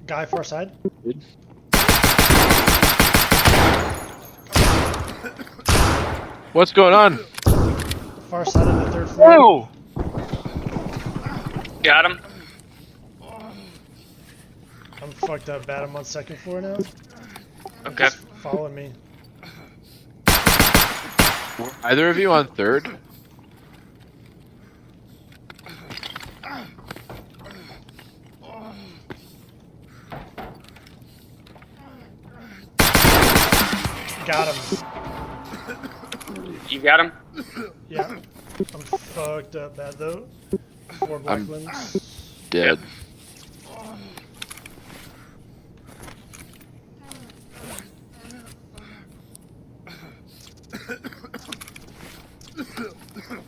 Guy far side. What's going on? Far side of the third floor. Whoa! Got him. I'm fucked up bad. I'm on second floor now. Okay. Just follow me. Were either of you on third? Got him. You got him? Yeah. I'm fucked up bad though. 4 black I'm- limbs. Dead.